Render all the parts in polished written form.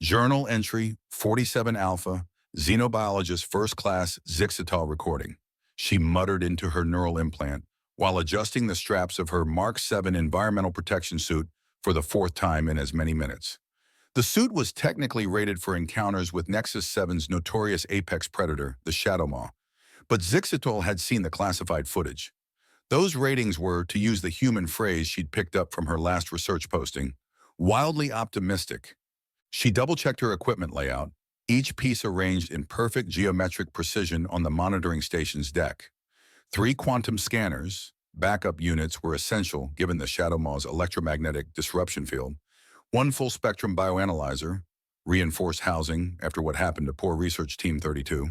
Journal entry 47 Alpha, xenobiologist first class Zyx'tal recording. She muttered into her neural implant while adjusting the straps of her Mark 7 environmental protection suit for the fourth time in as many minutes. The suit was technically rated for encounters with Nexus 7's notorious apex predator, the Shadowmaw, but Zyx'tal had seen the classified footage. Those ratings were, to use the human phrase she'd picked up from her last research posting, wildly optimistic. She double-checked her equipment layout, each piece arranged in perfect geometric precision on the monitoring station's deck. 3 quantum scanners, backup units, were essential given the Shadowmaw's electromagnetic disruption field. 1 full-spectrum bioanalyzer, reinforced housing after what happened to poor research team 32,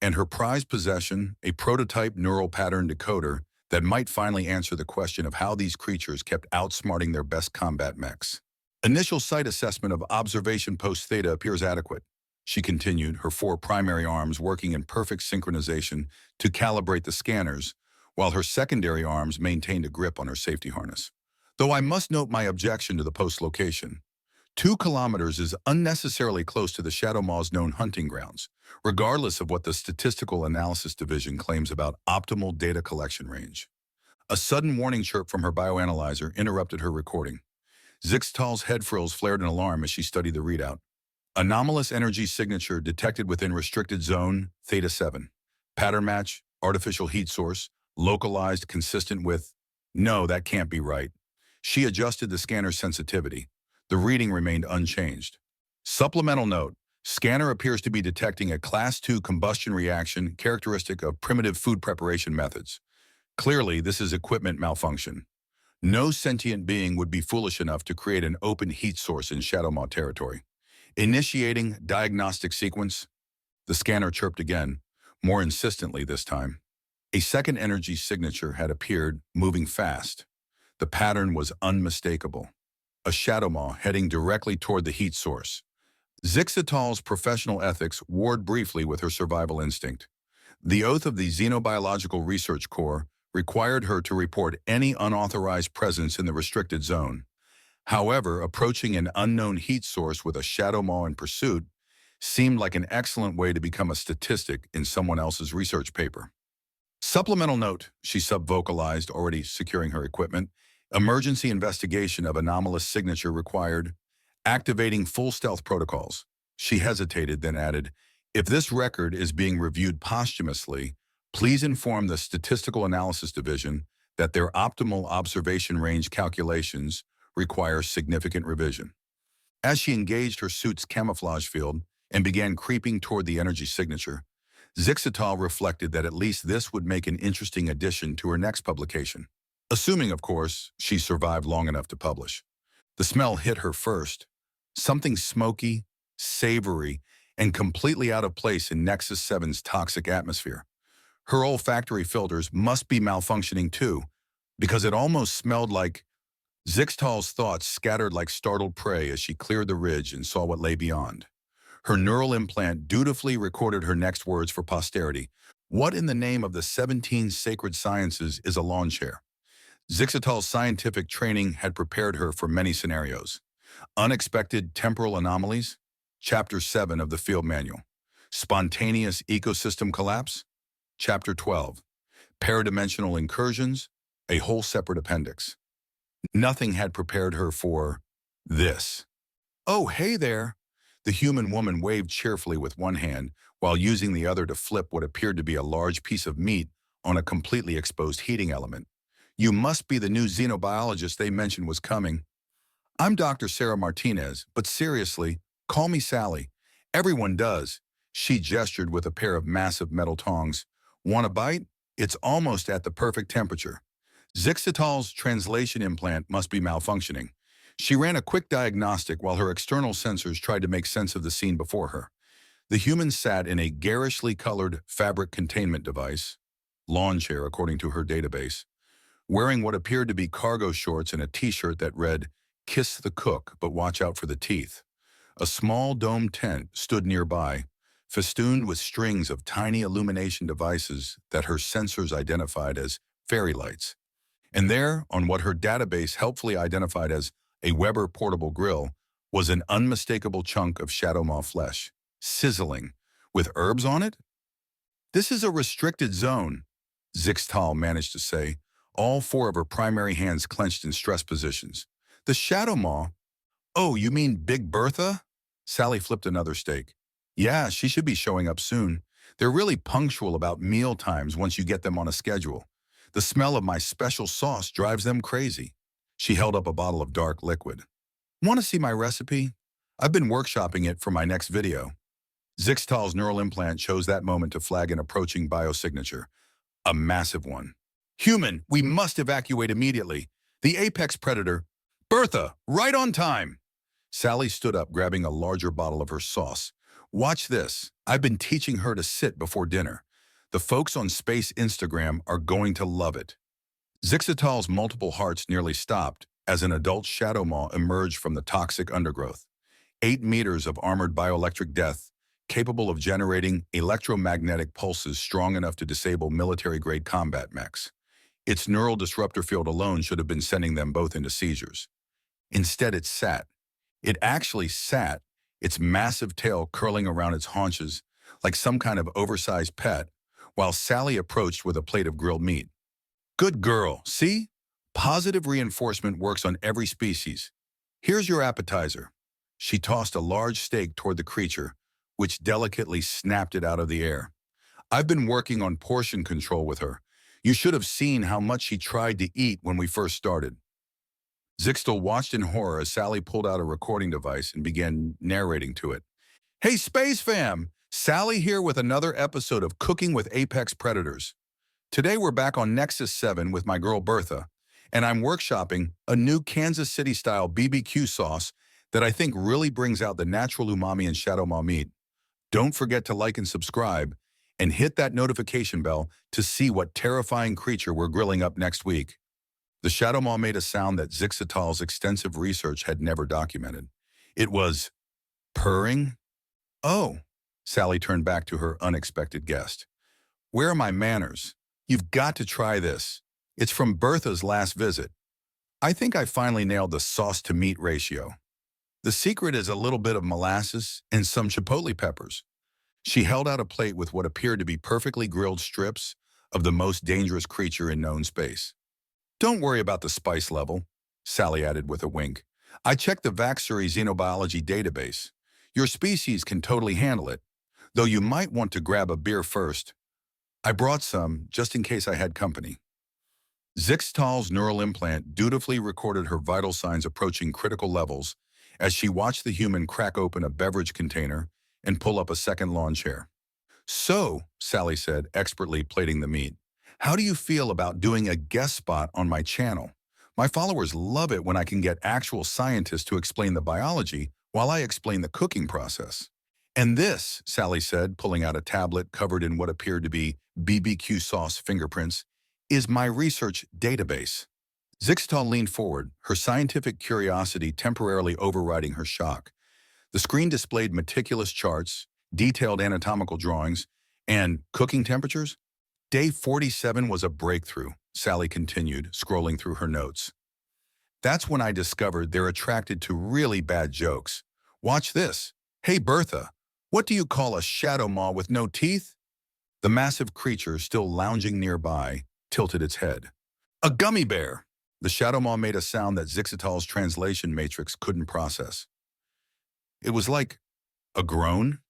and her prized possession, a prototype neural pattern decoder that might finally answer the question of how these creatures kept outsmarting their best combat mechs. Initial site assessment of observation post theta appears adequate. She continued, her 4 primary arms working in perfect synchronization to calibrate the scanners, while her secondary arms maintained a grip on her safety harness. Though I must note my objection to the post location. 2 kilometers is unnecessarily close to the Shadowmaw's known hunting grounds, regardless of what the Statistical Analysis Division claims about optimal data collection range. A sudden warning chirp from her bioanalyzer interrupted her recording. Zyx'tal's head frills flared in alarm as she studied the readout. Anomalous energy signature detected within restricted zone, Theta 7. Pattern match, artificial heat source, localized, consistent with... No, that can't be right. She adjusted the scanner's sensitivity. The reading remained unchanged. Supplemental note, scanner appears to be detecting a Class 2 combustion reaction characteristic of primitive food preparation methods. Clearly, this is equipment malfunction. No sentient being would be foolish enough to create an open heat source in Shadowmaw territory. Initiating diagnostic sequence. The scanner chirped again, more insistently this time. A second energy signature had appeared, moving fast. The pattern was unmistakable. A Shadowmaw heading directly toward the heat source. Zyx'tal's professional ethics warred briefly with her survival instinct. The oath of the Xenobiological Research Corps required her to report any unauthorized presence in the restricted zone. However, approaching an unknown heat source with a Shadowmaw in pursuit seemed like an excellent way to become a statistic in someone else's research paper. Supplemental note, she sub-vocalized, already securing her equipment. Emergency investigation of anomalous signature required. Activating full stealth protocols. She hesitated, then added, if this record is being reviewed posthumously, please inform the Statistical Analysis Division that their optimal observation range calculations require significant revision. As she engaged her suit's camouflage field and began creeping toward the energy signature, Zyx'tal reflected that at least this would make an interesting addition to her next publication. Assuming, of course, she survived long enough to publish. The smell hit her first, something smoky, savory, and completely out of place in Nexus 7's toxic atmosphere. Her olfactory filters must be malfunctioning too, because it almost smelled like... Zyx'tal's thoughts scattered like startled prey as she cleared the ridge and saw what lay beyond. Her neural implant dutifully recorded her next words for posterity. What in the name of the 17 sacred sciences is a lawn chair? Zyx'tal's scientific training had prepared her for many scenarios. Unexpected temporal anomalies, Chapter 7 of the Field Manual. Spontaneous ecosystem collapse, Chapter 12. Paradimensional incursions, a whole separate appendix. Nothing had prepared her for this. Oh, hey there. The human woman waved cheerfully with one hand while using the other to flip what appeared to be a large piece of meat on a completely exposed heating element. You must be the new xenobiologist they mentioned was coming. I'm Dr. Sally Martinez, but seriously, call me Sally. Everyone does. She gestured with a pair of massive metal tongs. Want a bite? It's almost at the perfect temperature. Zyx'tal's translation implant must be malfunctioning. She ran a quick diagnostic while her external sensors tried to make sense of the scene before her. The human sat in a garishly colored fabric containment device, lawn chair according to her database, wearing what appeared to be cargo shorts and a t-shirt that read, "Kiss the cook, but watch out for the teeth." A small domed tent stood nearby, festooned with strings of tiny illumination devices that her sensors identified as fairy lights. And there, on what her database helpfully identified as a Weber portable grill, was an unmistakable chunk of Shadowmaw flesh, sizzling, with herbs on it. "This is a restricted zone," Zyx'tal managed to say, all four of her primary hands clenched in stress positions. "The Shadowmaw? Oh, you mean Big Bertha?" Sally flipped another steak. "Yeah, she should be showing up soon. They're really punctual about meal times once you get them on a schedule. The smell of my special sauce drives them crazy." She held up a bottle of dark liquid. "Want to see my recipe? I've been workshopping it for my next video." Zyx'tal's neural implant chose that moment to flag an approaching biosignature, a massive one. "Human, we must evacuate immediately. The apex predator. Bertha, right on time." Sally stood up, grabbing a larger bottle of her sauce. "Watch this. I've been teaching her to sit before dinner. The folks on Space Instagram are going to love it." Zyx'tal's multiple hearts nearly stopped as an adult Shadowmaw emerged from the toxic undergrowth. 8 meters of armored bioelectric death, capable of generating electromagnetic pulses strong enough to disable military-grade combat mechs. Its neural disruptor field alone should have been sending them both into seizures. Instead, it sat. It actually sat, its massive tail curling around its haunches like some kind of oversized pet, while Sally approached with a plate of grilled meat. "Good girl, see? Positive reinforcement works on every species. Here's your appetizer." She tossed a large steak toward the creature, which delicately snapped it out of the air. "I've been working on portion control with her. You should have seen how much she tried to eat when we first started." Zyx'tal watched in horror as Sally pulled out a recording device and began narrating to it. "Hey, Space Fam! Sally here with another episode of Cooking with Apex Predators. Today we're back on Nexus 7 with my girl Bertha, and I'm workshopping a new Kansas City-style BBQ sauce that I think really brings out the natural umami in Shadowmaw meat. Don't forget to like and subscribe, and hit that notification bell to see what terrifying creature we're grilling up next week." The Shadowmaw made a sound that Zyx'tal's extensive research had never documented. It was purring. "Oh," Sally turned back to her unexpected guest. "Where are my manners? You've got to try this. It's from Bertha's last visit. I think I finally nailed the sauce-to-meat ratio. The secret is a little bit of molasses and some chipotle peppers." She held out a plate with what appeared to be perfectly grilled strips of the most dangerous creature in known space. "Don't worry about the spice level," Sally added with a wink. "I checked the Vaxuri xenobiology database. Your species can totally handle it, though you might want to grab a beer first. I brought some, just in case I had company." Zyx'tal's neural implant dutifully recorded her vital signs approaching critical levels as she watched the human crack open a beverage container and pull up a second lawn chair. "So," Sally said, expertly plating the meat, "how do you feel about doing a guest spot on my channel? My followers love it when I can get actual scientists to explain the biology while I explain the cooking process." "And this," Sally said, pulling out a tablet covered in what appeared to be BBQ sauce fingerprints, "is my research database." Zyx'tal leaned forward, her scientific curiosity temporarily overriding her shock. The screen displayed meticulous charts, detailed anatomical drawings, and cooking temperatures. "Day 47 was a breakthrough," Sally continued, scrolling through her notes. "That's when I discovered they're attracted to really bad jokes. Watch this. Hey, Bertha, what do you call a Shadowmaw with no teeth?" The massive creature, still lounging nearby, tilted its head. "A gummy bear." The Shadowmaw made a sound that Zyx'tal's translation matrix couldn't process. It was like a groan.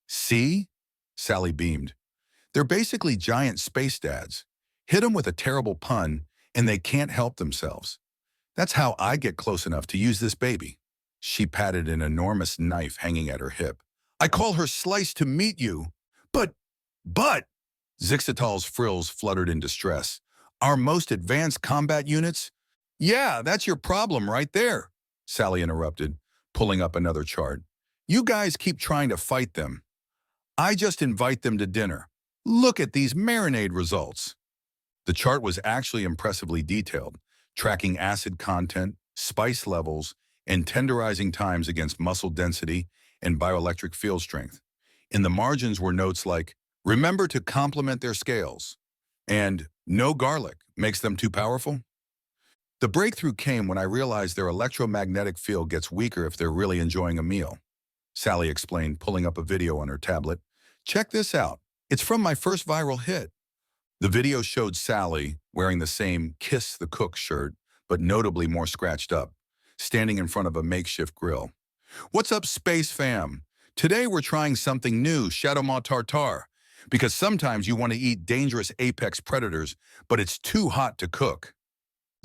"See?" Sally beamed. "They're basically giant space dads. Hit them with a terrible pun, and they can't help themselves. That's how I get close enough to use this baby." She patted an enormous knife hanging at her hip. "I call her Slice to meet you. But, Zyx'tal's frills fluttered in distress. "Our most advanced combat units?" "Yeah, that's your problem right there," Sally interrupted, pulling up another chart. "You guys keep trying to fight them. I just invite them to dinner. Look at these marinade results." The chart was actually impressively detailed, tracking acid content, spice levels, and tenderizing times against muscle density and bioelectric field strength. In the margins were notes like, "Remember to complement their scales," and "No garlic makes them too powerful." The breakthrough came when I realized their electromagnetic field gets weaker if they're really enjoying a meal. Sally explained, pulling up a video on her tablet. Check this out. It's from my first viral hit. The video showed Sally, wearing the same Kiss the Cook shirt, but notably more scratched up, standing in front of a makeshift grill. What's up, Space Fam? Today we're trying something new, Shadowmaw tartare, because sometimes you want to eat dangerous apex predators, but it's too hot to cook.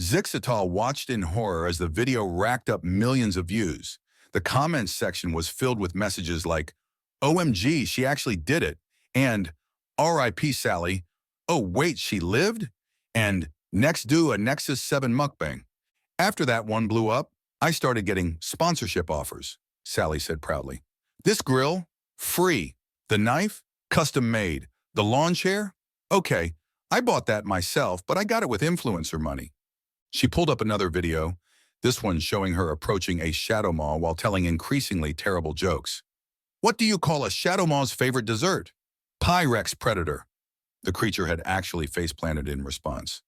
Zyx'tal watched in horror as the video racked up millions of views. The comments section was filled with messages like, OMG, she actually did it, and RIP Sally, oh wait, she lived? And next do a Nexus 7 mukbang. After that one blew up, I started getting sponsorship offers, Sally said proudly. This grill? Free. The knife? Custom made. The lawn chair? Okay, I bought that myself, but I got it with influencer money. She pulled up another video, this one showing her approaching a Shadowmaw while telling increasingly terrible jokes. What do you call a Shadowmaw's favorite dessert? Pyrex predator. The creature had actually face-planted in response.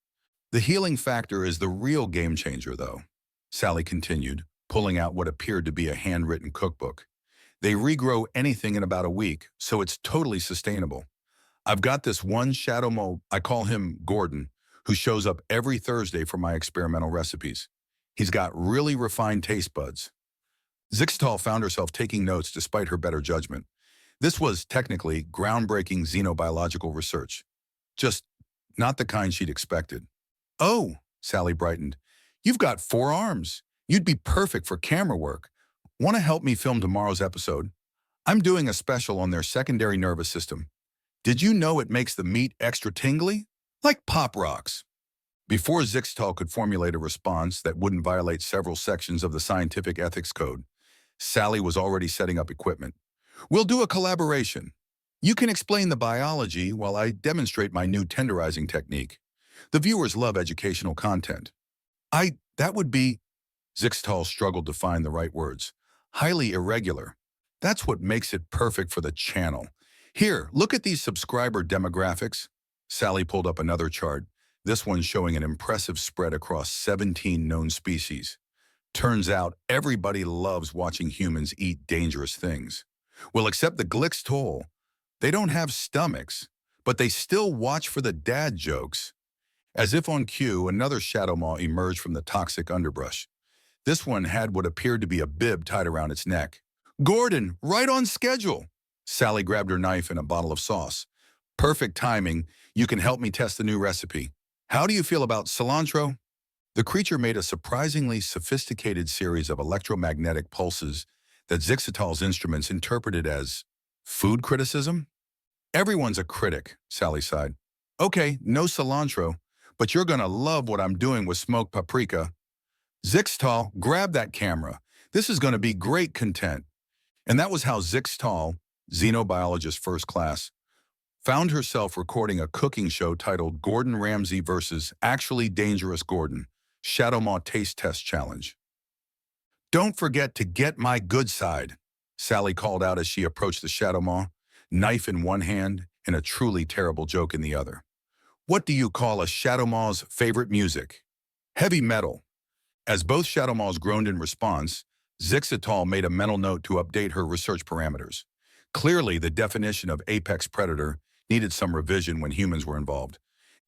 The healing factor is the real game changer, though, Sally continued, pulling out what appeared to be a handwritten cookbook. They regrow anything in about a week, so it's totally sustainable. I've got this one Shadowmaw, I call him Gordon, who shows up every Thursday for my experimental recipes. He's got really refined taste buds. Zyx'tal found herself taking notes despite her better judgment. This was technically groundbreaking xenobiological research. Just not the kind she'd expected. Oh, Sally brightened. You've got 4 arms. You'd be perfect for camera work. Want to help me film tomorrow's episode? I'm doing a special on their secondary nervous system. Did you know it makes the meat extra tingly? Like Pop Rocks. Before Zyx'tal could formulate a response that wouldn't violate several sections of the scientific ethics code, Sally was already setting up equipment. We'll do a collaboration. You can explain the biology while I demonstrate my new tenderizing technique. The viewers love educational content. That would be, Zyx'tal struggled to find the right words. Highly irregular. That's what makes it perfect for the channel. Here, look at these subscriber demographics. Sally pulled up another chart, this one showing an impressive spread across 17 known species. Turns out everybody loves watching humans eat dangerous things. Well, except the Zyx'tal. They don't have stomachs, but they still watch for the dad jokes. As if on cue, another Shadowmaw emerged from the toxic underbrush. This one had what appeared to be a bib tied around its neck. Gordon, right on schedule. Sally grabbed her knife and a bottle of sauce. Perfect timing. You can help me test the new recipe. How do you feel about cilantro? The creature made a surprisingly sophisticated series of electromagnetic pulses that Zyx'tal's instruments interpreted as food criticism? Everyone's a critic, Sally sighed. Okay, no cilantro, but you're gonna love what I'm doing with smoked paprika. Zyx'tal, grab that camera. This is gonna be great content. And that was how Zyx'tal, xenobiologist first class, found herself recording a cooking show titled Gordon Ramsay vs. Actually Dangerous Gordon, Shadowmaw Taste Test Challenge. Don't forget to get my good side, Sally called out as she approached the Shadowmaw, knife in one hand and a truly terrible joke in the other. What do you call a Shadowmaw's favorite music? Heavy metal. As both Shadowmaws groaned in response, Zyx'tal made a mental note to update her research parameters. Clearly, the definition of apex predator needed some revision when humans were involved,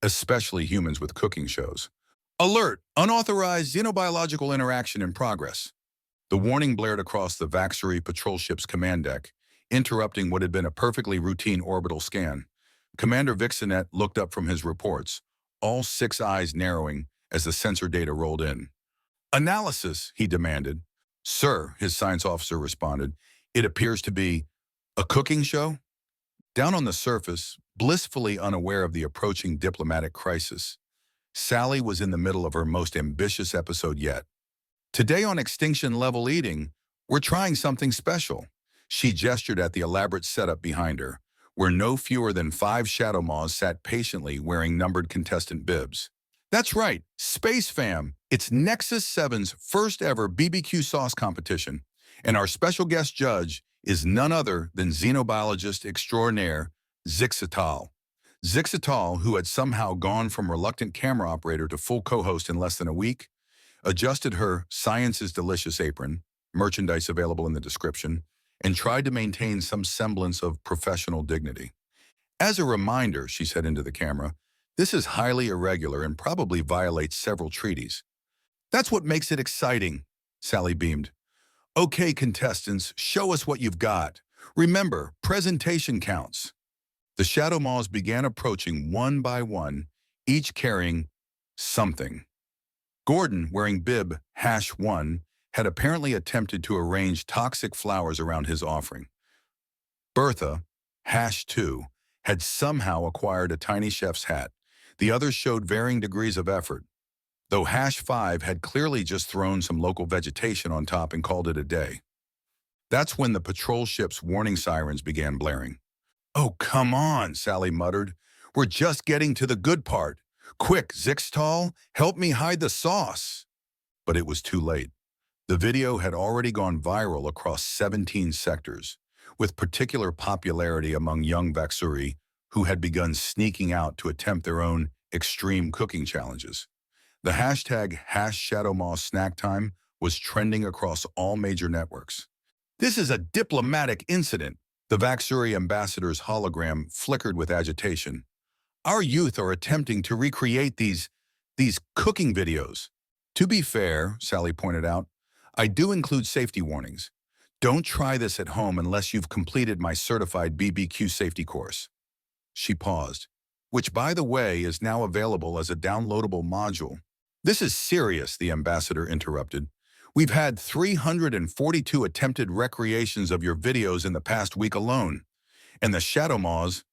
especially humans with cooking shows. Alert! Unauthorized xenobiological interaction in progress. The warning blared across the Vaxxery patrol ship's command deck, interrupting what had been a perfectly routine orbital scan. Commander Vixenet looked up from his reports, all 6 eyes narrowing as the sensor data rolled in. Analysis, he demanded. Sir, his science officer responded, it appears to be a cooking show? Down on the surface, blissfully unaware of the approaching diplomatic crisis, Sally was in the middle of her most ambitious episode yet. Today on Extinction Level Eating, we're trying something special. She gestured at the elaborate setup behind her, where no fewer than 5 Shadowmaws sat patiently wearing numbered contestant bibs. That's right, Space Fam. It's Nexus 7's first ever BBQ sauce competition, and our special guest judge is none other than xenobiologist extraordinaire Zyx'tal. Zyx'tal, who had somehow gone from reluctant camera operator to full co-host in less than a week, adjusted her "Science is Delicious" apron, merchandise available in the description, and tried to maintain some semblance of professional dignity. "As a reminder," she said into the camera, "this is highly irregular and probably violates several treaties." "That's what makes it exciting," Sally beamed. "Okay, contestants, show us what you've got. Remember, presentation counts." The Shadowmaws began approaching one by one, each carrying something. Gordon, wearing bib #1, had apparently attempted to arrange toxic flowers around his offering. Bertha, #2, had somehow acquired a tiny chef's hat. The others showed varying degrees of effort, though #5 had clearly just thrown some local vegetation on top and called it a day. That's when the patrol ship's warning sirens began blaring. "Oh, come on," Sally muttered. "We're just getting to the good part. Quick, Zyx'tal, help me hide the sauce." But it was too late. The video had already gone viral across 17 sectors, with particular popularity among young Vaxuri who had begun sneaking out to attempt their own extreme cooking challenges. The hashtag #ShadowMawsSnackTime was trending across all major networks. "This is a diplomatic incident." The Vaxuri ambassador's hologram flickered with agitation. "Our youth are attempting to recreate these cooking videos." "To be fair," Sally pointed out, "I do include safety warnings. Don't try this at home unless you've completed my certified BBQ safety course." She paused, which, by the way, is now available as a downloadable module. "This is serious," the ambassador interrupted. "We've had 342 attempted recreations of your videos in the past week alone. And the Shadowmaws,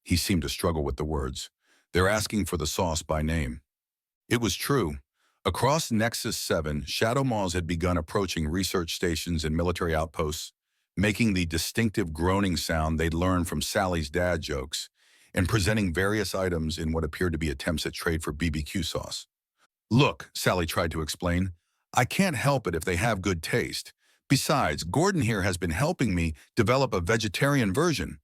he seemed to struggle with the words, "they're asking for the sauce by name." It was true. Across Nexus 7, Shadowmaws had begun approaching research stations and military outposts, making the distinctive groaning sound they'd learned from Sally's dad jokes, and presenting various items in what appeared to be attempts at trade for BBQ sauce. "Look," Sally tried to explain, "I can't help it if they have good taste. Besides, Gordon here has been helping me develop a vegetarian version."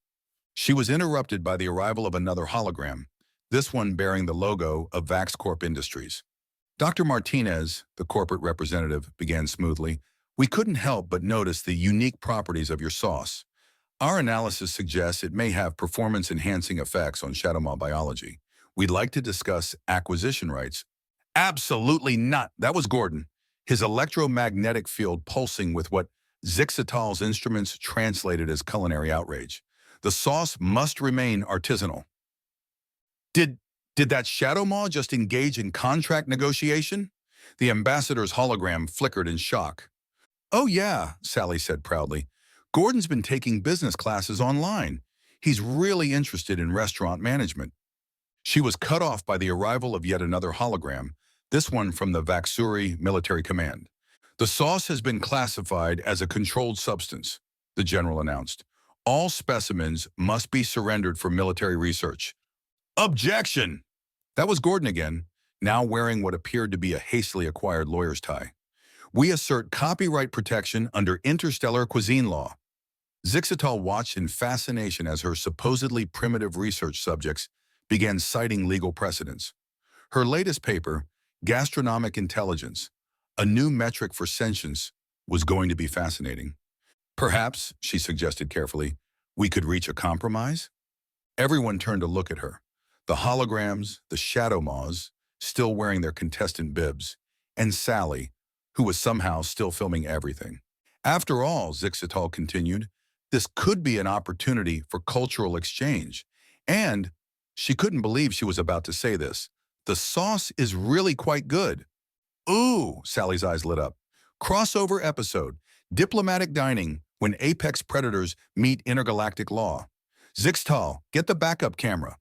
She was interrupted by the arrival of another hologram, this one bearing the logo of VaxCorp Industries. "Dr. Martinez," the corporate representative began smoothly, "we couldn't help but notice the unique properties of your sauce. Our analysis suggests it may have performance-enhancing effects on Shadowmaw biology. We'd like to discuss acquisition rights." "Absolutely not," that was Gordon, his electromagnetic field pulsing with what Zyx'tal's instruments translated as culinary outrage. "The sauce must remain artisanal." Did that Shadowmaw just engage in contract negotiation?" The ambassador's hologram flickered in shock. "Oh yeah," Sally said proudly. "Gordon's been taking business classes online. He's really interested in restaurant management." She was cut off by the arrival of yet another hologram, this one from the Vaxuri Military Command. "The sauce has been classified as a controlled substance," the general announced. "All specimens must be surrendered for military research." "Objection!" That was Gordon again, now wearing what appeared to be a hastily acquired lawyer's tie. "We assert copyright protection under interstellar cuisine law." Zyx'tal watched in fascination as her supposedly primitive research subjects began citing legal precedents. Her latest paper, Gastronomic Intelligence, a new metric for sentience, was going to be fascinating. "Perhaps," she suggested carefully, "we could reach a compromise?" Everyone turned to look at her. The holograms, the Shadowmaws, still wearing their contestant bibs, and Sally, who was somehow still filming everything. "After all," Zyx'tal continued, "this could be an opportunity for cultural exchange. And," she couldn't believe she was about to say this, "the sauce is really quite good." "Ooh," Sally's eyes lit up. "Crossover episode, diplomatic dining when apex predators meet intergalactic law. Zyx'tal, get the backup camera."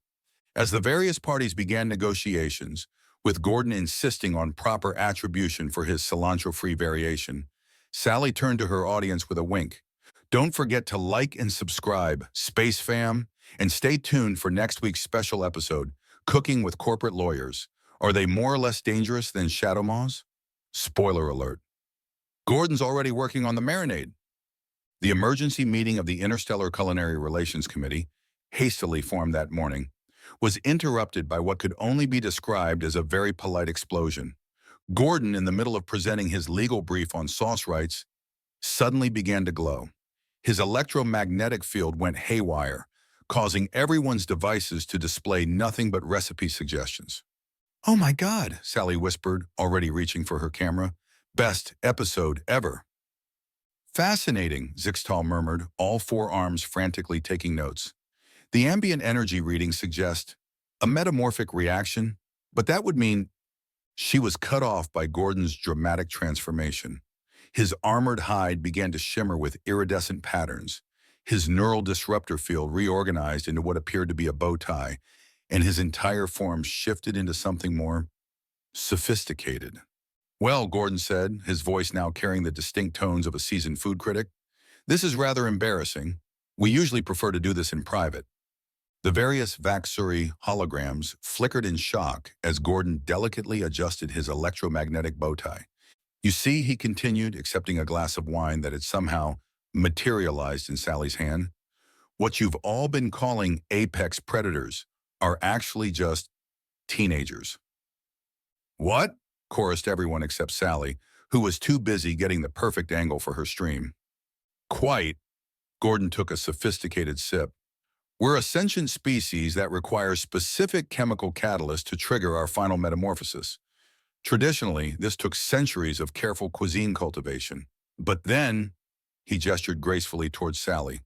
As the various parties began negotiations, with Gordon insisting on proper attribution for his cilantro-free variation, Sally turned to her audience with a wink. "Don't forget to like and subscribe, Space Fam, and stay tuned for next week's special episode, Cooking with Corporate Lawyers. Are they more or less dangerous than Shadowmaws?" Spoiler alert. Gordon's already working on the marinade. The emergency meeting of the Interstellar Culinary Relations Committee, hastily formed that morning, was interrupted by what could only be described as a very polite explosion. Gordon, in the middle of presenting his legal brief on sauce rights, suddenly began to glow. His electromagnetic field went haywire, causing everyone's devices to display nothing but recipe suggestions. "Oh my God," Sally whispered, already reaching for her camera. "Best episode ever." "Fascinating," Zyx'tal murmured, all four arms frantically taking notes. "The ambient energy readings suggest a metamorphic reaction, but that would mean..." She was cut off by Gordon's dramatic transformation. His armored hide began to shimmer with iridescent patterns. His neural disruptor field reorganized into what appeared to be a bow tie, and his entire form shifted into something more sophisticated. "Well," Gordon said, his voice now carrying the distinct tones of a seasoned food critic, "this is rather embarrassing. We usually prefer to do this in private." The various Vaxuri holograms flickered in shock as Gordon delicately adjusted his electromagnetic bow tie. "You see," he continued, accepting a glass of wine that had somehow materialized in Sally's hand, "what you've all been calling apex predators are actually just teenagers." "What?" chorused everyone except Sally, who was too busy getting the perfect angle for her stream. "Quite." Gordon took a sophisticated sip. "We're a sentient species that requires specific chemical catalysts to trigger our final metamorphosis. Traditionally, this took centuries of careful cuisine cultivation. But then," he gestured gracefully towards Sally,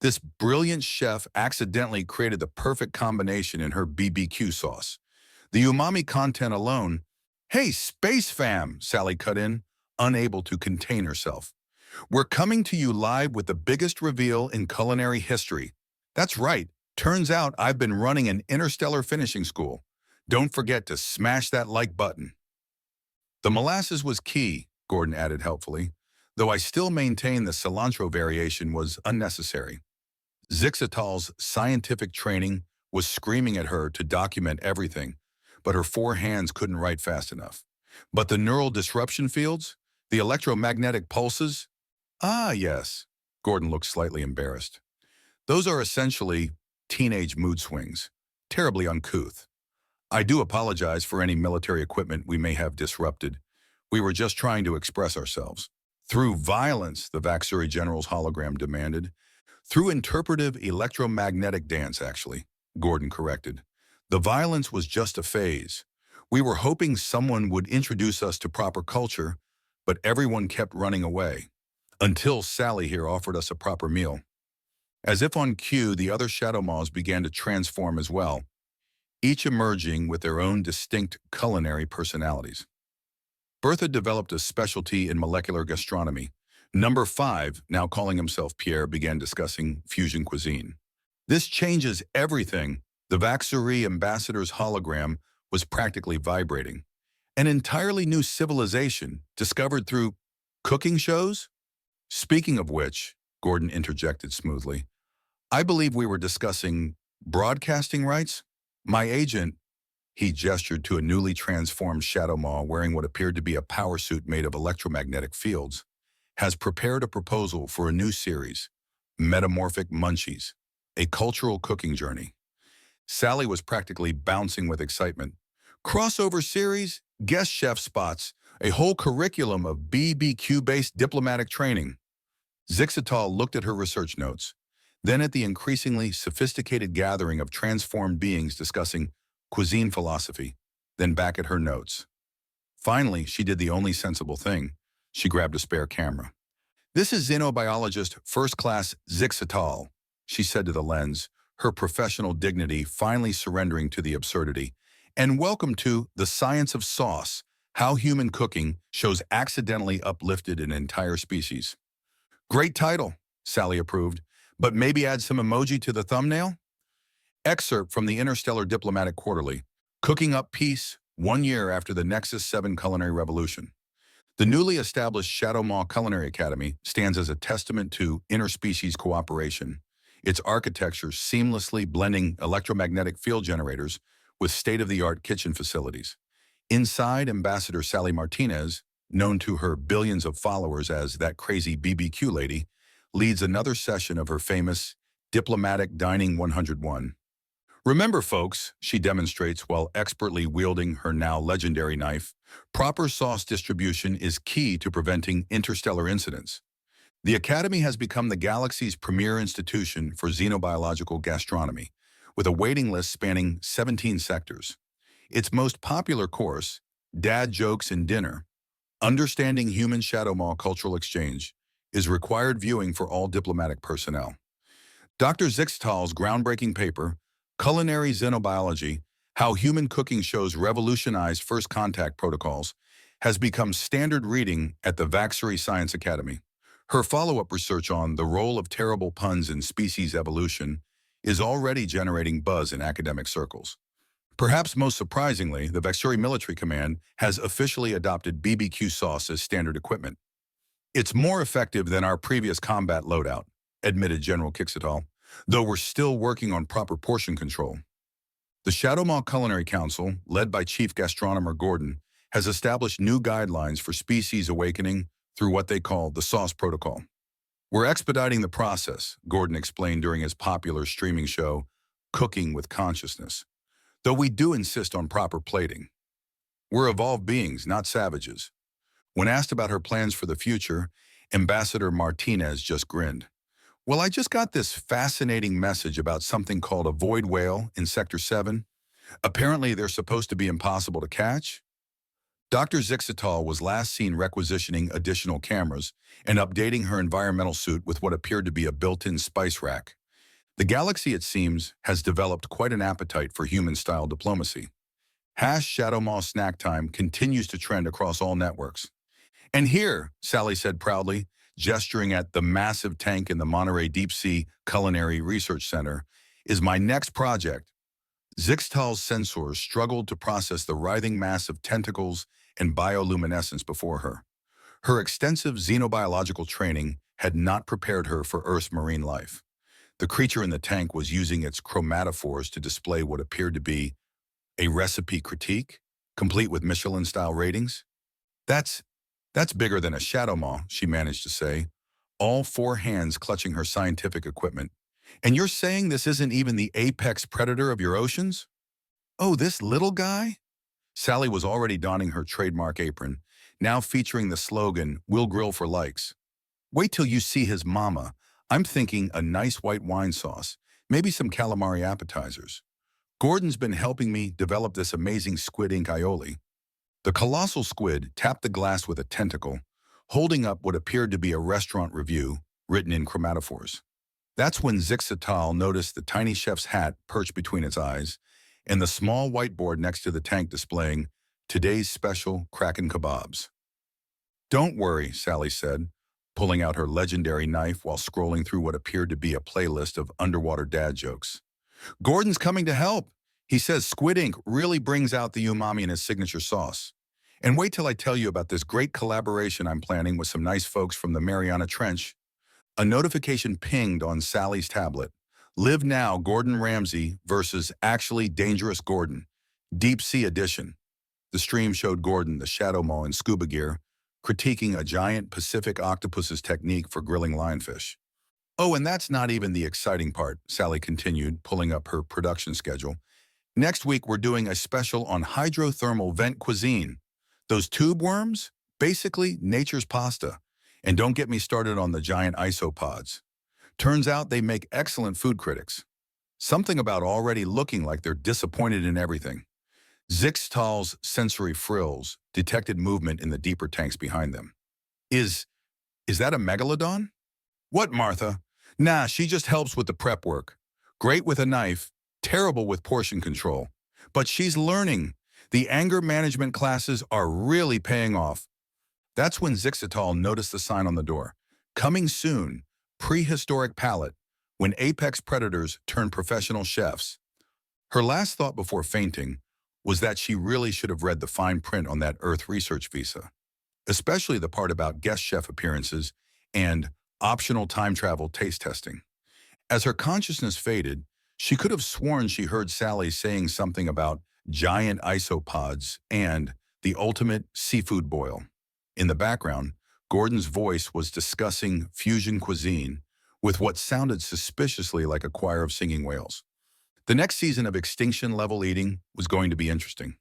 "this brilliant chef accidentally created the perfect combination in her BBQ sauce. The umami content alone..." "Hey, Space Fam," Sally cut in, unable to contain herself. "We're coming to you live with the biggest reveal in culinary history. That's right. Turns out I've been running an interstellar finishing school. Don't forget to smash that like button." "The molasses was key," Gordon added helpfully, "though I still maintain the cilantro variation was unnecessary." Zyx'tal's scientific training was screaming at her to document everything, but her four hands couldn't write fast enough. "But the neural disruption fields? The electromagnetic pulses?" "Ah, yes." Gordon looked slightly embarrassed. "Those are essentially teenage mood swings, terribly uncouth. I do apologize for any military equipment we may have disrupted. We were just trying to express ourselves." "Through violence," the Vaxuri General's hologram demanded. "Through interpretive electromagnetic dance, actually," Gordon corrected. "The violence was just a phase. We were hoping someone would introduce us to proper culture, but everyone kept running away. Until Sally here offered us a proper meal." As if on cue, the other Shadowmaws began to transform as well, each emerging with their own distinct culinary personalities. Bertha developed a specialty in molecular gastronomy. Number 5, now calling himself Pierre, began discussing fusion cuisine. "This changes everything." The Vaxuri ambassador's hologram was practically vibrating. "An entirely new civilization discovered through cooking shows?" "Speaking of which," Gordon interjected smoothly, "I believe we were discussing broadcasting rights. My agent..." He gestured to a newly transformed Shadowmaw wearing what appeared to be a power suit made of electromagnetic fields, "has prepared a proposal for a new series, Metamorphic Munchies, a cultural cooking journey." Sally was practically bouncing with excitement. "Crossover series, guest chef spots, a whole curriculum of BBQ-based diplomatic training." Zyx'tal looked at her research notes, then at the increasingly sophisticated gathering of transformed beings discussing cuisine philosophy, then back at her notes. Finally, she did the only sensible thing. She grabbed a spare camera. "This is xenobiologist First Class Zyx'tal," she said to the lens, her professional dignity finally surrendering to the absurdity. "And welcome to The Science of Sauce, How Human Cooking Shows Accidentally Uplifted an Entire Species." "Great title," Sally approved, "but maybe add some emoji to the thumbnail?" Excerpt from the Interstellar Diplomatic Quarterly, "Cooking Up Peace, 1 year after the Nexus 7 Culinary Revolution." The newly established Shadowmaw Culinary Academy stands as a testament to interspecies cooperation, its architecture seamlessly blending electromagnetic field generators with state-of-the-art kitchen facilities. Inside, Ambassador Sally Martinez, known to her billions of followers as that crazy BBQ lady, leads another session of her famous Diplomatic Dining 101. Remember, folks, she demonstrates while expertly wielding her now legendary knife, proper sauce distribution is key to preventing interstellar incidents. The Academy has become the galaxy's premier institution for xenobiological gastronomy, with a waiting list spanning 17 sectors. Its most popular course, Dad Jokes and Dinner, Understanding Human Shadowmaw Cultural Exchange, is required viewing for all diplomatic personnel. Dr. Zyx'tal's groundbreaking paper, Culinary Xenobiology, How Human Cooking Shows Revolutionize First Contact Protocols, has become standard reading at the Vaxery Science Academy. Her follow-up research on the role of terrible puns in species evolution is already generating buzz in academic circles. Perhaps most surprisingly, the Vaxery Military Command has officially adopted BBQ sauce as standard equipment. It's more effective than our previous combat loadout, admitted General Zyx'tal, though we're still working on proper portion control. The Shadowmaw Culinary Council, led by Chief Gastronomer Gordon, has established new guidelines for species awakening through what they call the Sauce Protocol. We're expediting the process, Gordon explained during his popular streaming show, Cooking with Consciousness, though we do insist on proper plating. We're evolved beings, not savages. When asked about her plans for the future, Ambassador Martinez just grinned. Well, I just got this fascinating message about something called a void whale in Sector 7. Apparently, they're supposed to be impossible to catch. Dr. Zyx'tal was last seen requisitioning additional cameras and updating her environmental suit with what appeared to be a built-in spice rack. The galaxy, it seems, has developed quite an appetite for human-style diplomacy. #Shadowmaw Snack Time continues to trend across all networks. And here, Sally said proudly, gesturing at the massive tank in the Monterey Deep-Sea Culinary Research Center, is my next project. Zyx'tal's sensors struggled to process the writhing mass of tentacles and bioluminescence before her. Her extensive xenobiological training had not prepared her for Earth's marine life. The creature in the tank was using its chromatophores to display what appeared to be a recipe critique, complete with Michelin-style ratings. That's bigger than a Shadowmaw, she managed to say, all four hands clutching her scientific equipment. And you're saying this isn't even the apex predator of your oceans? Oh, this little guy? Sally was already donning her trademark apron, now featuring the slogan, "We'll grill for likes." Wait till you see his mama. I'm thinking a nice white wine sauce, maybe some calamari appetizers. Gordon's been helping me develop this amazing squid ink aioli. The colossal squid tapped the glass with a tentacle, holding up what appeared to be a restaurant review written in chromatophores. That's when Zyx'tal noticed the tiny chef's hat perched between its eyes and the small whiteboard next to the tank displaying today's special Kraken kebabs. Don't worry, Sally said, pulling out her legendary knife while scrolling through what appeared to be a playlist of underwater dad jokes. Gordon's coming to help. He says squid ink really brings out the umami in his signature sauce. And wait till I tell you about this great collaboration I'm planning with some nice folks from the Mariana Trench. A notification pinged on Sally's tablet. Live Now Gordon Ramsay versus Actually Dangerous Gordon, Deep Sea Edition. The stream showed Gordon, the Shadowmaw in scuba gear, critiquing a giant Pacific octopus's technique for grilling lionfish. Oh, and that's not even the exciting part, Sally continued, pulling up her production schedule. Next week, we're doing a special on hydrothermal vent cuisine. Those tube worms? Basically, nature's pasta. And don't get me started on the giant isopods. Turns out they make excellent food critics. Something about already looking like they're disappointed in everything. Zyx'tal's sensory frills detected movement in the deeper tanks behind them. Is that a megalodon? What, Martha? Nah, she just helps with the prep work. Great with a knife, terrible with portion control. But she's learning. The anger management classes are really paying off. That's when Zyx'tal noticed the sign on the door. Coming soon, prehistoric palate, when apex predators turn professional chefs. Her last thought before fainting was that she really should have read the fine print on that Earth research visa, especially the part about guest chef appearances and optional time travel taste testing. As her consciousness faded, she could have sworn she heard Sally saying something about giant isopods and the ultimate seafood boil. In the background, Gordon's voice was discussing fusion cuisine with what sounded suspiciously like a choir of singing whales. The next season of extinction-level eating was going to be interesting.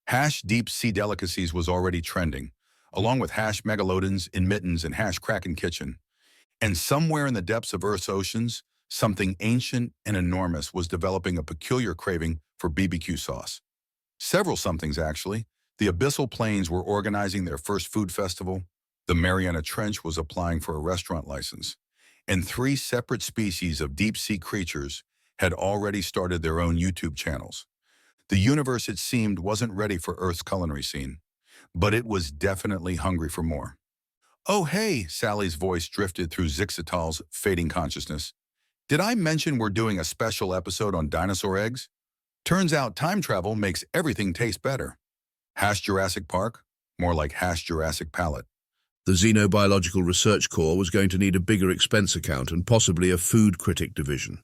Hash deep-sea delicacies was already trending, along with hash megalodons in mittens and hash kraken kitchen. And somewhere in the depths of Earth's oceans, something ancient and enormous was developing a peculiar craving for BBQ sauce. Several somethings, actually. The abyssal plains were organizing their first food festival, the Mariana Trench was applying for a restaurant license, and three separate species of deep-sea creatures had already started their own YouTube channels. The universe, it seemed, wasn't ready for Earth's culinary scene, but it was definitely hungry for more. "Oh, hey," Sally's voice drifted through Zyx'tal's fading consciousness. "Did I mention we're doing a special episode on dinosaur eggs? Turns out time travel makes everything taste better. Hash Jurassic Park? More like Hash Jurassic Palate." The Xenobiological Research Corps was going to need a bigger expense account and possibly a food critic division.